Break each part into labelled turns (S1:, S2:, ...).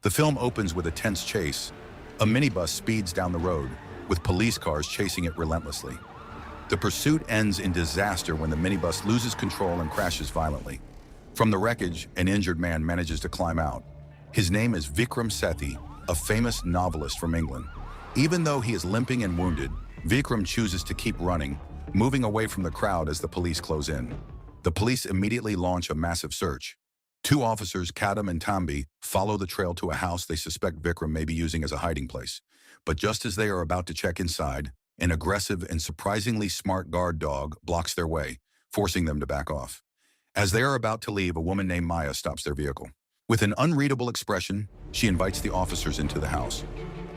S1: The film opens with a tense chase. A minibus speeds down the road, with police cars chasing it relentlessly. The pursuit ends in disaster when the minibus loses control and crashes violently. From the wreckage, an injured man manages to climb out. His name is Vikram Sethi, a famous novelist from England. Even though he is limping and wounded, Vikram chooses to keep running, moving away from the crowd as the police close in. The police immediately launch a massive search. Two officers, Kadam and Tambi, follow the trail to a house they suspect Vikram may be using as a hiding place. But just as they are about to check inside, an aggressive and surprisingly smart guard dog blocks their way, forcing them to back off. As they are about to leave, a woman named Maya stops their vehicle. With an unreadable expression, she invites the officers into the house.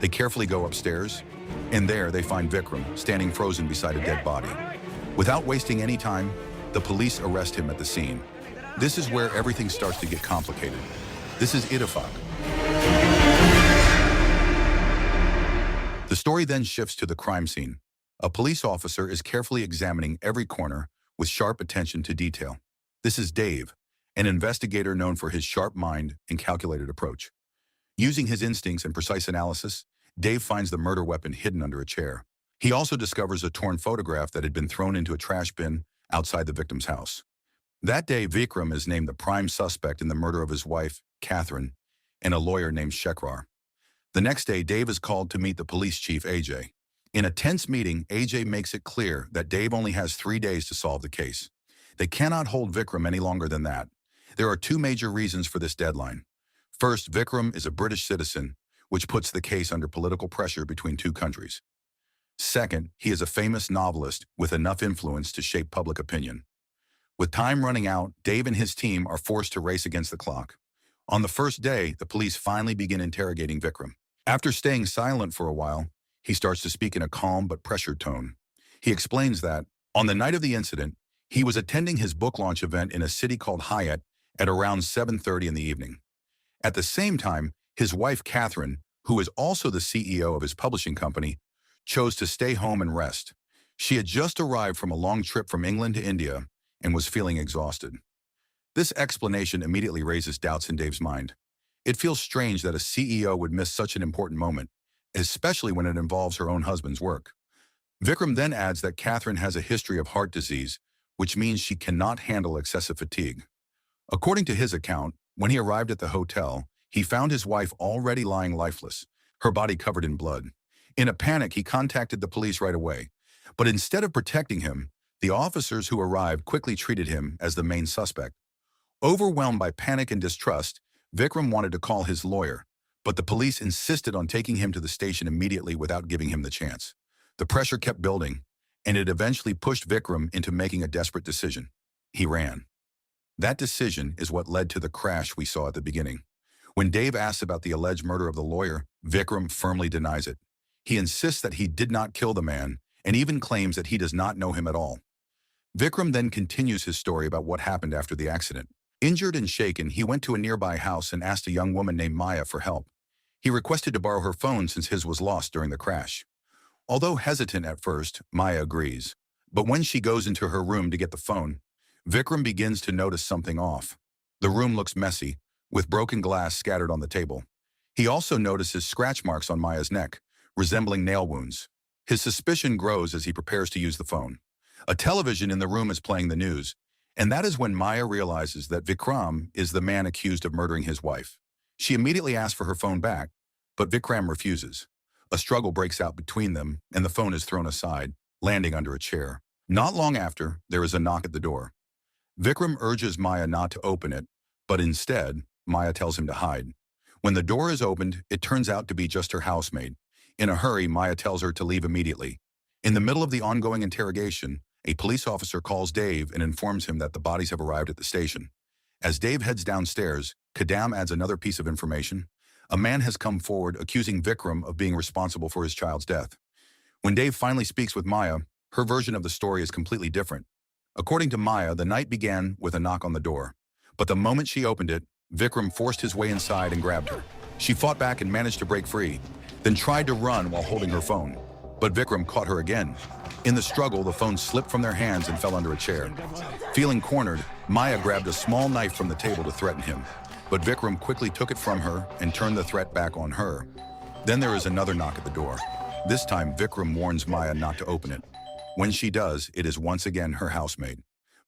S1: They carefully go upstairs, and there they find Vikram standing frozen beside a dead body. Without wasting any time, the police arrest him at the scene. This is where everything starts to get complicated. This is Ittifaq. The story then shifts to the crime scene. A police officer is carefully examining every corner with sharp attention to detail. This is Dave, an investigator known for his sharp mind and calculated approach. Using his instincts and precise analysis, Dave finds the murder weapon hidden under a chair. He also discovers a torn photograph that had been thrown into a trash bin outside the victim's house. That day, Vikram is named the prime suspect in the murder of his wife, Catherine, and a lawyer named Shekrar. The next day, Dave is called to meet the police chief, AJ. In a tense meeting, AJ makes it clear that Dave only has 3 days to solve the case. They cannot hold Vikram any longer than that. There are 2 major reasons for this deadline. First, Vikram is a British citizen, which puts the case under political pressure between 2 countries. Second, he is a famous novelist with enough influence to shape public opinion. With time running out, Dave and his team are forced to race against the clock. On the first day, the police finally begin interrogating Vikram. After staying silent for a while, he starts to speak in a calm but pressured tone. He explains that, on the night of the incident, he was attending his book launch event in a city called Hyatt at around 7:30 in the evening. At the same time, his wife Catherine, who is also the CEO of his publishing company, chose to stay home and rest. She had just arrived from a long trip from England to India and was feeling exhausted. This explanation immediately raises doubts in Dave's mind. It feels strange that a CEO would miss such an important moment, especially when it involves her own husband's work. Vikram then adds that Catherine has a history of heart disease, which means she cannot handle excessive fatigue. According to his account, when he arrived at the hotel, he found his wife already lying lifeless, her body covered in blood. In a panic, he contacted the police right away. But instead of protecting him, the officers who arrived quickly treated him as the main suspect. Overwhelmed by panic and distrust, Vikram wanted to call his lawyer, but the police insisted on taking him to the station immediately without giving him the chance. The pressure kept building, and it eventually pushed Vikram into making a desperate decision. He ran. That decision is what led to the crash we saw at the beginning. When Dave asks about the alleged murder of the lawyer, Vikram firmly denies it. He insists that he did not kill the man, and even claims that he does not know him at all. Vikram then continues his story about what happened after the accident. Injured and shaken, he went to a nearby house and asked a young woman named Maya for help. He requested to borrow her phone since his was lost during the crash. Although hesitant at first, Maya agrees. But when she goes into her room to get the phone, Vikram begins to notice something off. The room looks messy, with broken glass scattered on the table. He also notices scratch marks on Maya's neck, resembling nail wounds. His suspicion grows as he prepares to use the phone. A television in the room is playing the news, and that is when Maya realizes that Vikram is the man accused of murdering his wife. She immediately asks for her phone back, but Vikram refuses. A struggle breaks out between them, and the phone is thrown aside, landing under a chair. Not long after, there is a knock at the door. Vikram urges Maya not to open it, but instead, Maya tells him to hide. When the door is opened, it turns out to be just her housemaid. In a hurry, Maya tells her to leave immediately. In the middle of the ongoing interrogation, a police officer calls Dave and informs him that the bodies have arrived at the station. As Dave heads downstairs, Kadam adds another piece of information. A man has come forward accusing Vikram of being responsible for his child's death. When Dave finally speaks with Maya, her version of the story is completely different. According to Maya, the night began with a knock on the door. But the moment she opened it, Vikram forced his way inside and grabbed her. She fought back and managed to break free, then tried to run while holding her phone. But Vikram caught her again. In the struggle, the phone slipped from their hands and fell under a chair. Feeling cornered, Maya grabbed a small knife from the table to threaten him. But Vikram quickly took it from her and turned the threat back on her. Then there is another knock at the door. This time, Vikram warns Maya not to open it. When she does, it is once again her housemate.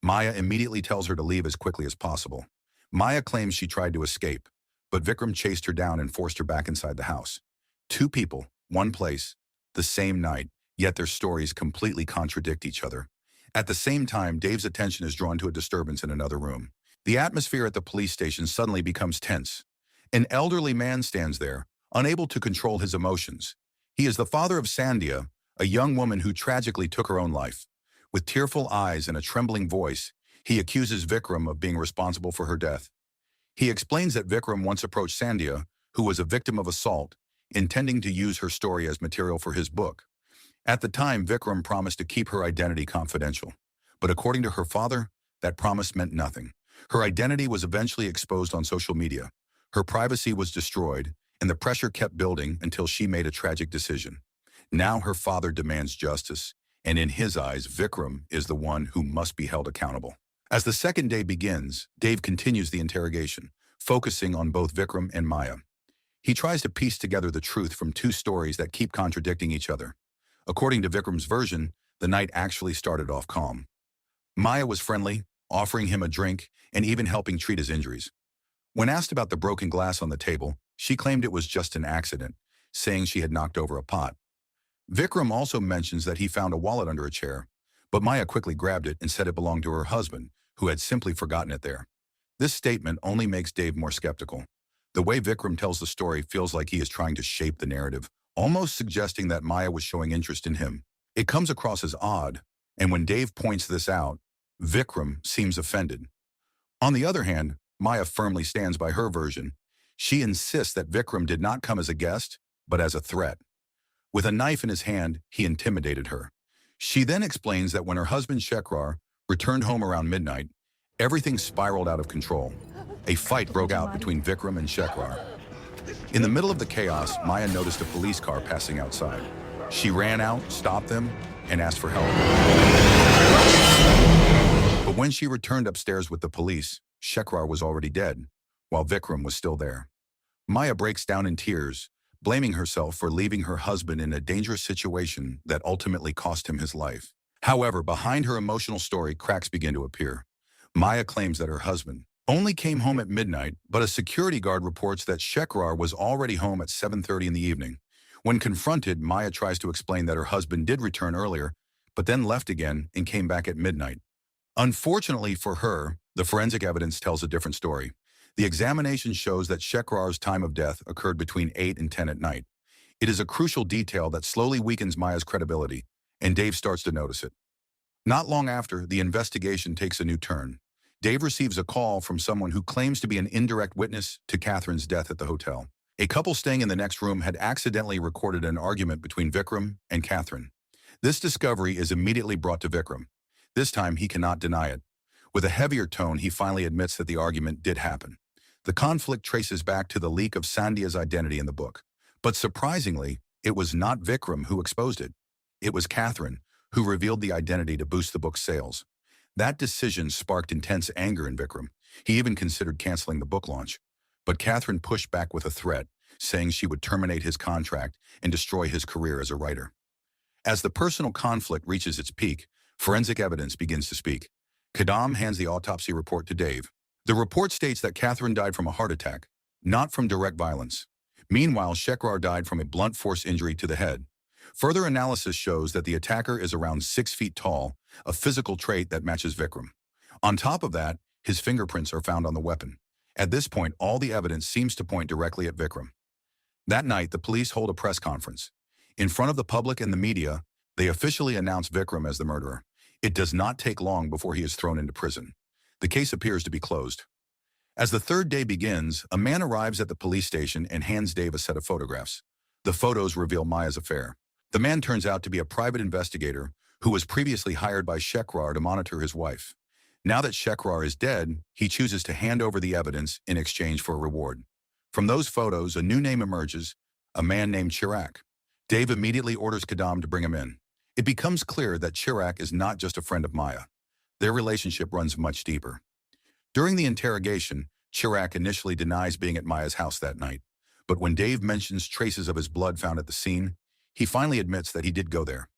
S1: Maya immediately tells her to leave as quickly as possible. Maya claims she tried to escape, but Vikram chased her down and forced her back inside the house. Two people, one place, the same night, yet their stories completely contradict each other. At the same time, Dave's attention is drawn to a disturbance in another room. The atmosphere at the police station suddenly becomes tense. An elderly man stands there, unable to control his emotions. He is the father of Sandhya, a young woman who tragically took her own life. With tearful eyes and a trembling voice, he accuses Vikram of being responsible for her death. He explains that Vikram once approached Sandhya, who was a victim of assault, intending to use her story as material for his book. At the time, Vikram promised to keep her identity confidential. But according to her father, that promise meant nothing. Her identity was eventually exposed on social media. Her privacy was destroyed, and the pressure kept building until she made a tragic decision. Now her father demands justice, and in his eyes, Vikram is the one who must be held accountable. As the second day begins, Dave continues the interrogation, focusing on both Vikram and Maya. He tries to piece together the truth from two stories that keep contradicting each other. According to Vikram's version, the night actually started off calm. Maya was friendly, offering him a drink and even helping treat his injuries. When asked about the broken glass on the table, she claimed it was just an accident, saying she had knocked over a pot. Vikram also mentions that he found a wallet under a chair, but Maya quickly grabbed it and said it belonged to her husband, who had simply forgotten it there. This statement only makes Dave more skeptical. The way Vikram tells the story feels like he is trying to shape the narrative, almost suggesting that Maya was showing interest in him. It comes across as odd, and when Dave points this out, Vikram seems offended. On the other hand, Maya firmly stands by her version. She insists that Vikram did not come as a guest, but as a threat. With a knife in his hand, he intimidated her. She then explains that when her husband Shekrar returned home around midnight, everything spiraled out of control. A fight broke out between Vikram and Shekrar. In the middle of the chaos, Maya noticed a police car passing outside. She ran out, stopped them, and asked for help. But when she returned upstairs with the police, Shekrar was already dead, while Vikram was still there. Maya breaks down in tears, blaming herself for leaving her husband in a dangerous situation that ultimately cost him his life. However, behind her emotional story, cracks begin to appear. Maya claims that her husband only came home at midnight, but a security guard reports that Shekrar was already home at 7:30 in the evening. When confronted, Maya tries to explain that her husband did return earlier, but then left again and came back at midnight. Unfortunately for her, the forensic evidence tells a different story. The examination shows that Shekrar's time of death occurred between 8 and 10 at night. It is a crucial detail that slowly weakens Maya's credibility, and Dave starts to notice it. Not long after, the investigation takes a new turn. Dave receives a call from someone who claims to be an indirect witness to Catherine's death at the hotel. A couple staying in the next room had accidentally recorded an argument between Vikram and Catherine. This discovery is immediately brought to Vikram. This time, he cannot deny it. With a heavier tone, he finally admits that the argument did happen. The conflict traces back to the leak of Sandhya's identity in the book. But surprisingly, it was not Vikram who exposed it. It was Catherine, who revealed the identity to boost the book's sales. That decision sparked intense anger in Vikram. He even considered canceling the book launch. But Catherine pushed back with a threat, saying she would terminate his contract and destroy his career as a writer. As the personal conflict reaches its peak, forensic evidence begins to speak. Kadam hands the autopsy report to Dave. The report states that Catherine died from a heart attack, not from direct violence. Meanwhile, Shekrar died from a blunt force injury to the head. Further analysis shows that the attacker is around 6 feet tall, a physical trait that matches Vikram. On top of that, his fingerprints are found on the weapon. At this point, all the evidence seems to point directly at Vikram. That night, the police hold a press conference. In front of the public and the media, they officially announce Vikram as the murderer. It does not take long before he is thrown into prison. The case appears to be closed. As the third day begins, a man arrives at the police station and hands Dave a set of photographs. The photos reveal Maya's affair. The man turns out to be a private investigator who was previously hired by Shekrar to monitor his wife. Now that Shekrar is dead, he chooses to hand over the evidence in exchange for a reward. From those photos, a new name emerges, a man named Chirag. Dave immediately orders Kadam to bring him in. It becomes clear that Chirag is not just a friend of Maya. Their relationship runs much deeper. During the interrogation, Chirac initially denies being at Maya's house that night, but when Dave mentions traces of his blood found at the scene, he finally admits that he did go there.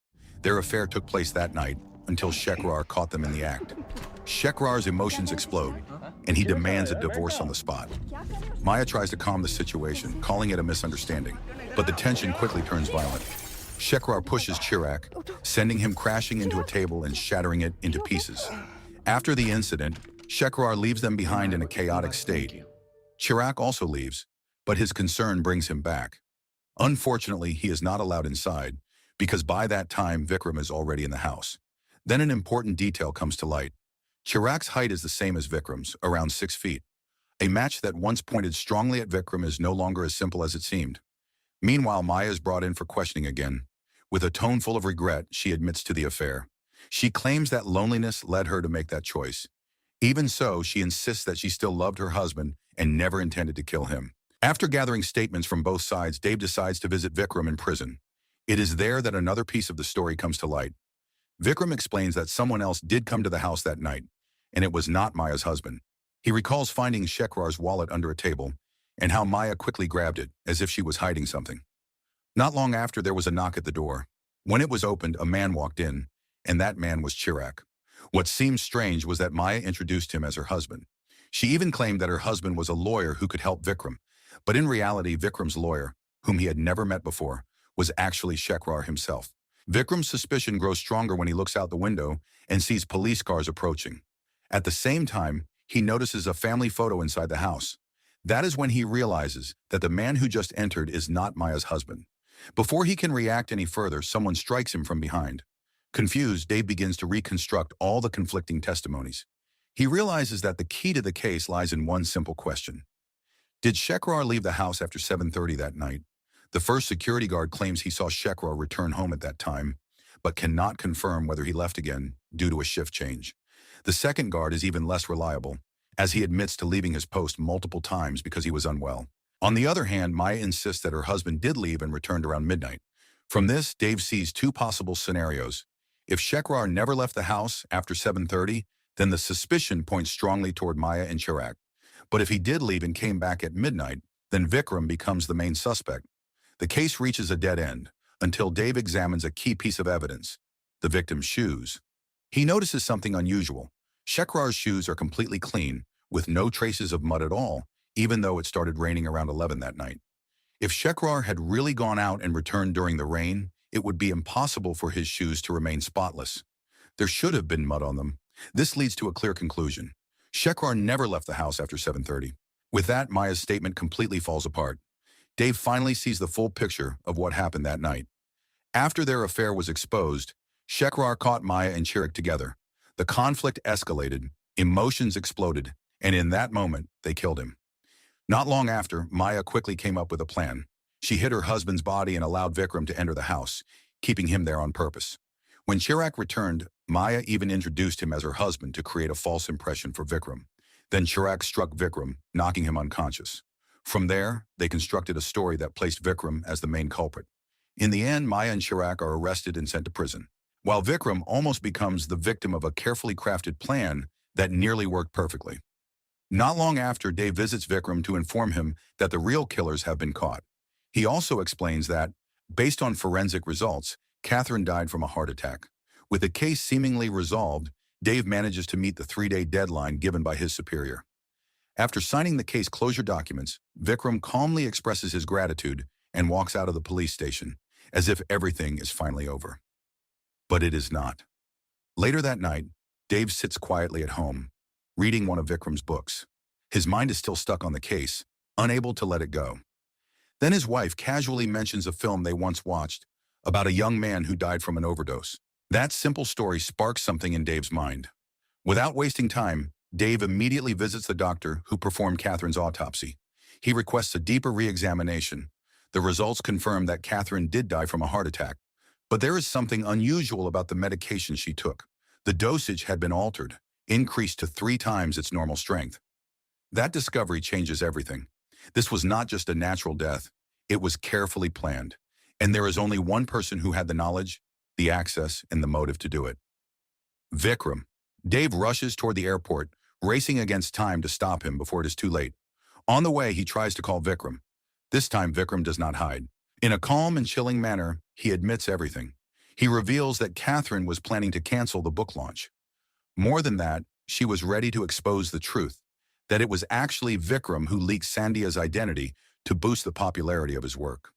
S1: Their affair took place that night until Shekrar caught them in the act. Shekrar's emotions explode, and he demands a divorce on the spot. Maya tries to calm the situation, calling it a misunderstanding, but the tension quickly turns violent. Shekrar pushes Chirac, sending him crashing into a table and shattering it into pieces. After the incident, Shekrar leaves them behind in a chaotic state. Chirac also leaves, but his concern brings him back. Unfortunately, he is not allowed inside, because by that time, Vikram is already in the house. Then an important detail comes to light. Chirac's height is the same as Vikram's, around 6 feet. A match that once pointed strongly at Vikram is no longer as simple as it seemed. Meanwhile, Maya is brought in for questioning again. With a tone full of regret, she admits to the affair. She claims that loneliness led her to make that choice. Even so, she insists that she still loved her husband and never intended to kill him. After gathering statements from both sides, Dave decides to visit Vikram in prison. It is there that another piece of the story comes to light. Vikram explains that someone else did come to the house that night, and it was not Maya's husband. He recalls finding Shekrar's wallet under a table and how Maya quickly grabbed it, as if she was hiding something. Not long after, there was a knock at the door. When it was opened, a man walked in, and that man was Chirac. What seemed strange was that Maya introduced him as her husband. She even claimed that her husband was a lawyer who could help Vikram, but in reality, Vikram's lawyer, whom he had never met before, was actually Shekrar himself. Vikram's suspicion grows stronger when he looks out the window and sees police cars approaching. At the same time, he notices a family photo inside the house. That is when he realizes that the man who just entered is not Maya's husband. Before he can react any further, someone strikes him from behind. Confused, Dave begins to reconstruct all the conflicting testimonies. He realizes that the key to the case lies in one simple question. Did Shekrar leave the house after 7:30 that night? The first security guard claims he saw Shekrar return home at that time, but cannot confirm whether he left again due to a shift change. The second guard is even less reliable, as he admits to leaving his post multiple times because he was unwell. On the other hand, Maya insists that her husband did leave and returned around midnight. From this, Dave sees two possible scenarios. If Shekrar never left the house after 7:30, then the suspicion points strongly toward Maya and Chirac. But if he did leave and came back at midnight, then Vikram becomes the main suspect. The case reaches a dead end until Dave examines a key piece of evidence, the victim's shoes. He notices something unusual. Shekrar's shoes are completely clean, with no traces of mud at all, even though it started raining around 11 that night. If Shekrar had really gone out and returned during the rain, it would be impossible for his shoes to remain spotless. There should have been mud on them. This leads to a clear conclusion. Shekrar never left the house after 7:30. With that, Maya's statement completely falls apart. Dave finally sees the full picture of what happened that night. After their affair was exposed, Shekrar caught Maya and Chirac together. The conflict escalated, emotions exploded, and in that moment, they killed him. Not long after, Maya quickly came up with a plan. She hid her husband's body and allowed Vikram to enter the house, keeping him there on purpose. When Chirac returned, Maya even introduced him as her husband to create a false impression for Vikram. Then Chirac struck Vikram, knocking him unconscious. From there, they constructed a story that placed Vikram as the main culprit. In the end, Maya and Chirac are arrested and sent to prison, while Vikram almost becomes the victim of a carefully crafted plan that nearly worked perfectly. Not long after, Dave visits Vikram to inform him that the real killers have been caught. He also explains that, based on forensic results, Catherine died from a heart attack. With the case seemingly resolved, Dave manages to meet the 3-day deadline given by his superior. After signing the case closure documents, Vikram calmly expresses his gratitude and walks out of the police station, as if everything is finally over. But it is not. Later that night, Dave sits quietly at home, reading one of Vikram's books. His mind is still stuck on the case, unable to let it go. Then his wife casually mentions a film they once watched about a young man who died from an overdose. That simple story sparks something in Dave's mind. Without wasting time, Dave immediately visits the doctor who performed Catherine's autopsy. He requests a deeper re-examination. The results confirm that Catherine did die from a heart attack. But there is something unusual about the medication she took. The dosage had been altered, increased to 3 times its normal strength. That discovery changes everything. This was not just a natural death. It was carefully planned. And there is only one person who had the knowledge, the access, and the motive to do it. Vikram. Dave rushes toward the airport, racing against time to stop him before it is too late. On the way, he tries to call Vikram. This time, Vikram does not hide. In a calm and chilling manner, he admits everything. He reveals that Catherine was planning to cancel the book launch. More than that, she was ready to expose the truth, that it was actually Vikram who leaked Sandhya's identity to boost the popularity of his work.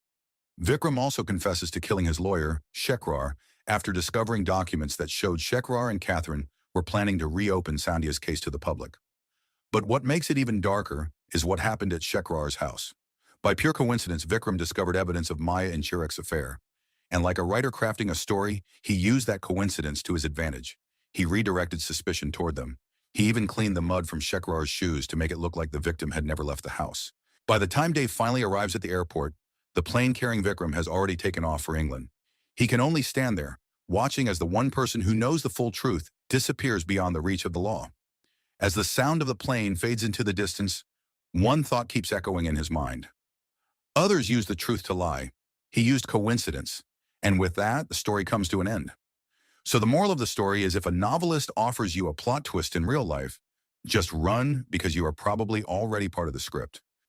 S1: Vikram also confesses to killing his lawyer, Shekhar, after discovering documents that showed Shekhar and Catherine were planning to reopen Sandhya's case to the public. But what makes it even darker is what happened at Shekhar's house. By pure coincidence, Vikram discovered evidence of Maya and Chirak's affair. And like a writer crafting a story, he used that coincidence to his advantage. He redirected suspicion toward them. He even cleaned the mud from Shekhar's shoes to make it look like the victim had never left the house. By the time Dave finally arrives at the airport, the plane carrying Vikram has already taken off for England. He can only stand there, watching as the one person who knows the full truth disappears beyond the reach of the law. As the sound of the plane fades into the distance, one thought keeps echoing in his mind. Others use the truth to lie. He used coincidence. And with that, the story comes to an end. So the moral of the story is, if a novelist offers you a plot twist in real life, just run, because you are probably already part of the script.